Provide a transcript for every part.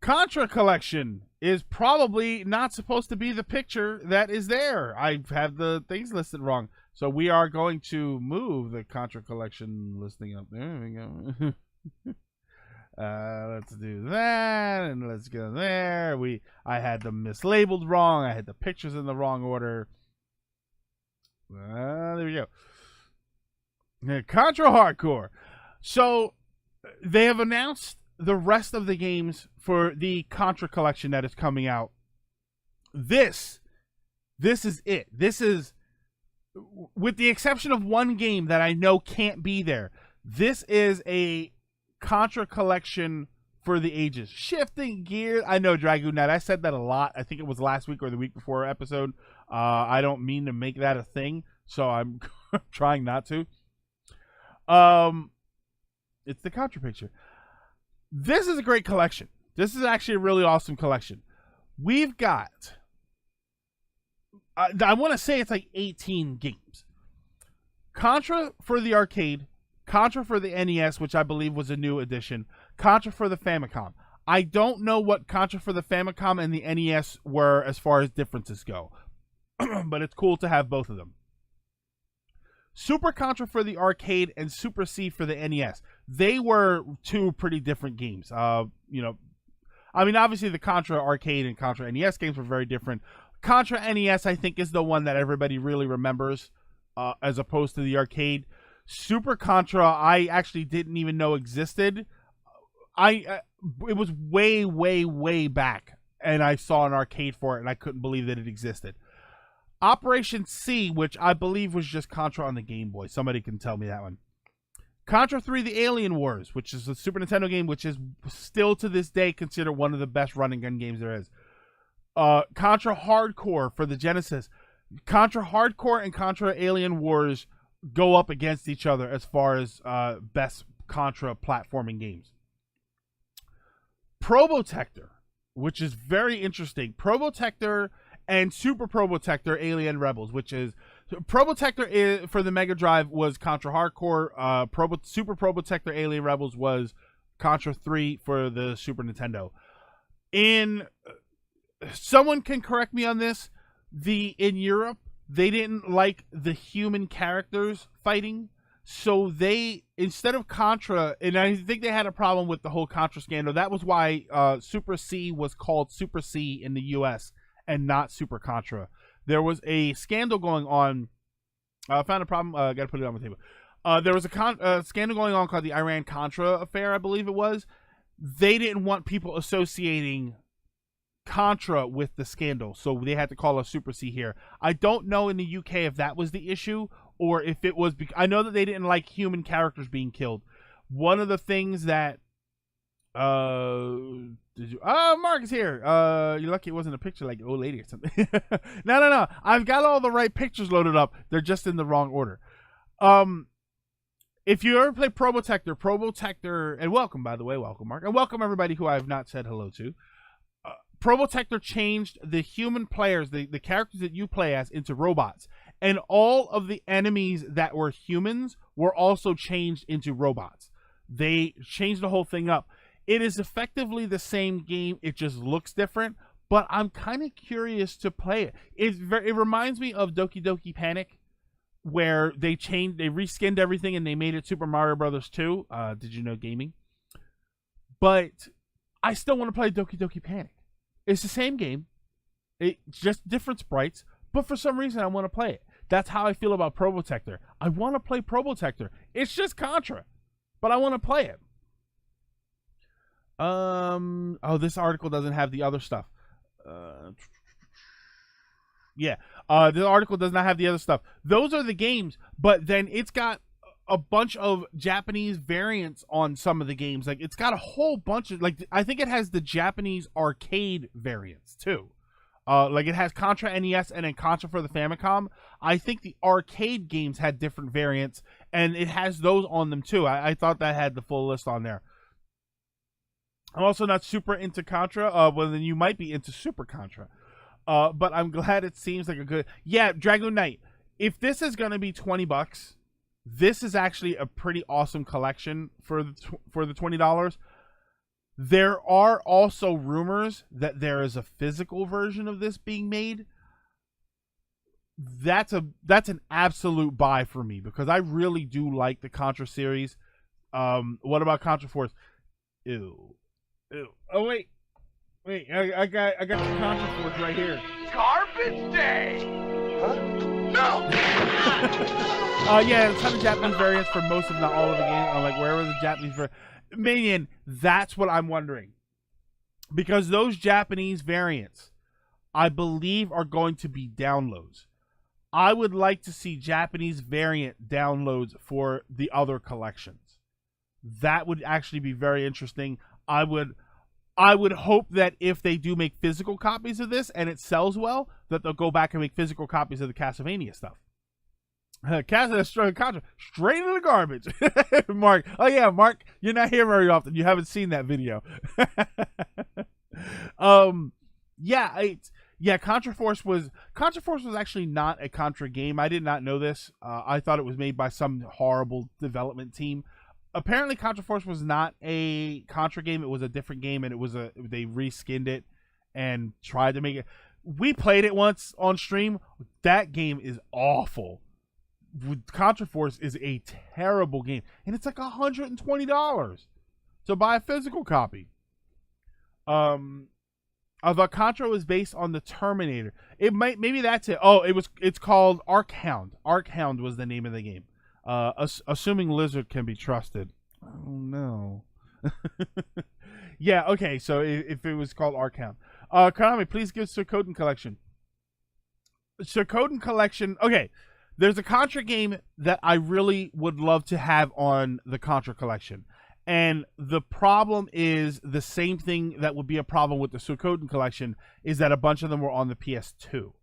Contra collection is probably not supposed to be the picture that is there. I have the things listed wrong. So we are going to move the Contra collection listing up. There we go. Let's do that, and let's go there. I had them mislabeled wrong. I had the pictures in the wrong order. There we go. Contra Hardcore. So they have announced the rest of the games for the Contra collection that is coming out. This is it. This is, with the exception of one game that I know can't be there, this is a Contra collection for the ages. Shifting gears. I know, Dragoon Knight, I said that a lot. I think it was last week or the week before episode. I don't mean to make that a thing, so I'm trying not to. It's the Contra picture. This is a great collection. This is actually a really awesome collection. We've got, I want to say it's like 18 games. Contra for the arcade, Contra for the NES, which I believe was a new edition, Contra for the Famicom. I don't know what Contra for the Famicom and the NES were as far as differences go, but it's cool to have both of them. Super Contra for the arcade and Super C for the NES. They were two pretty different games. Obviously the Contra arcade and Contra NES games were very different. Contra NES, I think, is the one that everybody really remembers, as opposed to the arcade. Super Contra, I actually didn't even know existed. It was way, way, way back, and I saw an arcade for it, and I couldn't believe that it existed. Operation C, which I believe was just Contra on the Game Boy. Somebody can tell me that one. Contra 3, The Alien Wars, which is a Super Nintendo game, which is still to this day considered one of the best run-and-gun games there is. Contra Hardcore for the Genesis. Contra Hardcore and Contra Alien Wars go up against each other as far as best Contra platforming games. Probotector, which is very interesting. Probotector and Super Probotector Alien Rebels, which is Probotector for the Mega Drive was Contra Hardcore. Super Probotector Alien Rebels was Contra 3 for the Super Nintendo. Someone can correct me on this. In Europe, they didn't like the human characters fighting, so they, instead of Contra, and I think they had a problem with the whole Contra scandal. That was why Super C was called Super C in the US and not Super Contra. There was a scandal going on. I found a problem. Got to put it on the table. There was a scandal going on called the Iran-Contra affair, I believe it was. They didn't want people associating Contra with the scandal, so they had to call us Super C here. I don't know in the UK if that was the issue or if it was. I know that they didn't like human characters being killed. One of the things that Mark is here. You're lucky it wasn't a picture like an old lady or something. No. I've got all the right pictures loaded up. They're just in the wrong order. If you ever play Probotector, and welcome, by the way, welcome, Mark, and welcome everybody who I have not said hello to. Probotector changed the human players, the characters that you play as, into robots. And all of the enemies that were humans were also changed into robots. They changed the whole thing up. It is effectively the same game. It just looks different. But I'm kind of curious to play it. It reminds me of Doki Doki Panic, where they reskinned everything and they made it Super Mario Brothers 2. Did you know gaming? But I still want to play Doki Doki Panic. It's the same game. It's just different sprites. But for some reason, I want to play it. That's how I feel about Probotector. I want to play Probotector. It's just Contra. But I want to play it. This article doesn't have the other stuff. This article does not have the other stuff. Those are the games, but then it's got a bunch of Japanese variants on some of the games. Like, it's got a whole bunch of, like, I think it has the Japanese arcade variants too. Like, it has Contra NES and then Contra for the Famicom. I think the arcade games had different variants, and it has those on them too. I thought that had the full list on there. I'm also not super into Contra. Well, then you might be into Super Contra. But I'm glad it seems like a good... Yeah, Dragoon Knight. If this is going to be $20, this is actually a pretty awesome collection for the $20. There are also rumors that there is a physical version of this being made. That's an absolute buy for me because I really do like the Contra series. What about Contra Force? Ew. Oh wait, I got the Contra Force right here. Garbage day. Huh? No. Yeah, a ton of Japanese variants for most, if not all, of the game. I'm like, where were the Japanese Minion? That's what I'm wondering, because those Japanese variants, I believe, are going to be downloads. I would like to see Japanese variant downloads for the other collections. That would actually be very interesting. I would hope that if they do make physical copies of this and it sells well, that they'll go back and make physical copies of the Castlevania stuff. Contra straight in the garbage. Mark. Oh yeah, Mark, you're not here very often. You haven't seen that video. Contra Force was actually not a Contra game. I did not know this. I thought it was made by some horrible development team. Apparently Contra Force was not a Contra game. It was a different game, and they reskinned it and tried to make it. We played it once on stream. That game is awful. Contra Force is a terrible game, and it's like $120 to buy a physical copy. I thought Contra was based on the Terminator. Maybe that's it. Oh, it's called Arkhound. Arkhound was the name of the game. Assuming Lizard can be trusted. Oh no. Yeah, okay, so if it was called Arkhound. Konami, please give Suikoden Collection. Suikoden Collection, okay. There's a Contra game that I really would love to have on the Contra Collection. And the problem is the same thing that would be a problem with the Suikoden Collection, is that a bunch of them were on the PS2.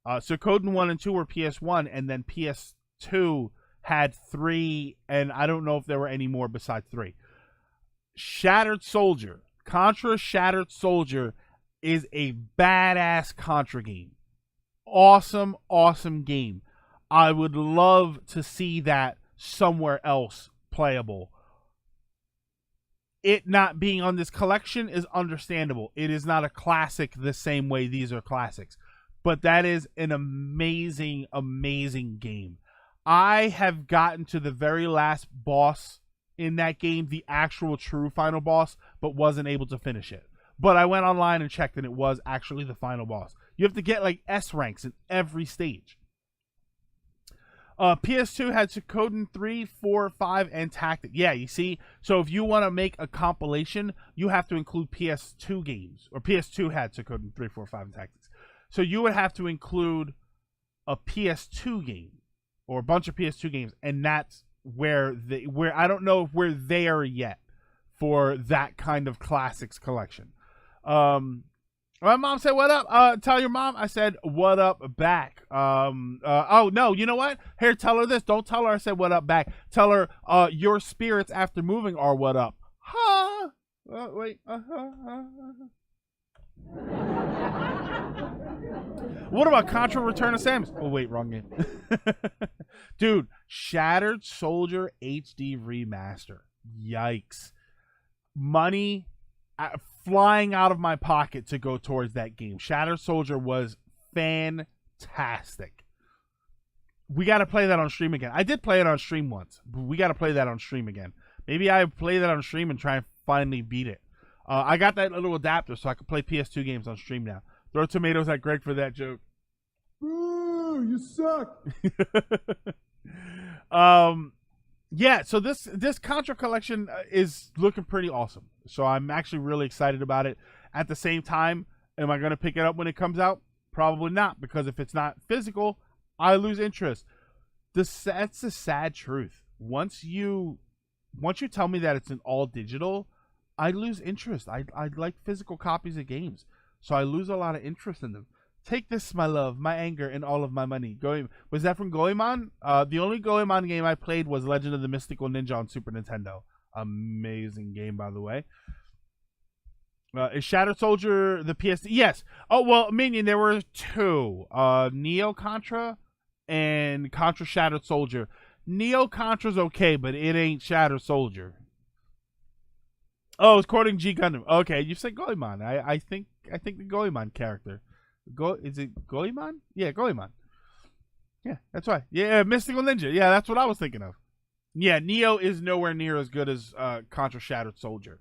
Suikoden 1 and 2 were PS1, and then PS2 had 3, and I don't know if there were any more besides 3. Shattered Soldier. Contra Shattered Soldier is a badass Contra game. Awesome, awesome game. I would love to see that somewhere else playable. It not being on this collection is understandable. It is not a classic the same way these are classics. But that is an amazing, amazing game. I have gotten to the very last boss in that game, the actual true final boss, but wasn't able to finish it. But I went online and checked, and it was actually the final boss. You have to get like S ranks in every stage. PS2 had Suikoden 3, 4, 5, and Tactic. Yeah, you see? So if you want to make a compilation, you have to include PS2 games. Or PS2 had Suikoden 3, 4, 5, and Tactics. So you would have to include a PS2 game. Or a bunch of PS2 games. And that's where I don't know if we're there yet for that kind of classics collection. My mom said, "What up?" Tell your mom I said, "What up?" back. Oh no, you know what? Here, tell her this. Don't tell her I said, "What up?" back. Tell her, your spirits after moving are what up. Huh? Wait. What about Contra Return of Samus? Oh wait, wrong game. Dude, Shattered Soldier HD remaster. Yikes. Money flying out of my pocket to go towards that game. Shattered Soldier was fantastic. We got to play that on stream again. I did play it on stream once, but we got to play that on stream again. Maybe I play that on stream and try and finally beat it. I got that little adapter so I can play PS2 games on stream now. Throw tomatoes at Greg for that joke. Ooh, you suck. Yeah, so this Contra collection is looking pretty awesome. So I'm actually really excited about it. At the same time, am I going to pick it up when it comes out? Probably not, because if it's not physical, I lose interest. That's the sad truth. Once you tell me that it's an all digital, I lose interest. I like physical copies of games, so I lose a lot of interest in them. Take this, my love, my anger, and all of my money. Was that from Goemon? The only Goemon game I played was Legend of the Mystical Ninja on Super Nintendo. Amazing game, by the way. Is Shattered Soldier the PS? Yes. Oh, well, Minion, there were two. Neo Contra and Contra Shattered Soldier. Neo Contra's okay, but it ain't Shattered Soldier. Oh, it's quoting G Gundam. Okay, you said Goemon. I think the Goemon character. Is it Goemon? Yeah, Goemon. Yeah, that's right. Yeah, Mystical Ninja. Yeah, that's what I was thinking of. Yeah, Neo is nowhere near as good as Contra Shattered Soldier.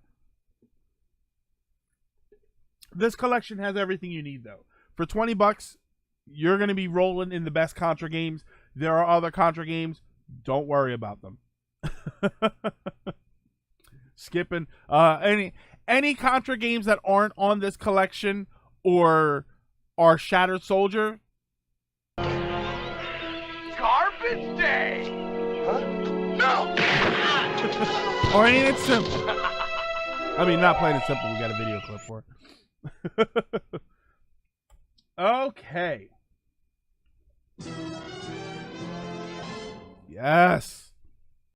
This collection has everything you need, though. For $20, you're going to be rolling in the best Contra games. There are other Contra games. Don't worry about them. Skipping any Contra games that aren't on this collection or are Shattered Soldier. Garbage day. Huh? No. Or ain't it simple? I mean, not plain and simple. We got a video clip for it. Okay. Yes.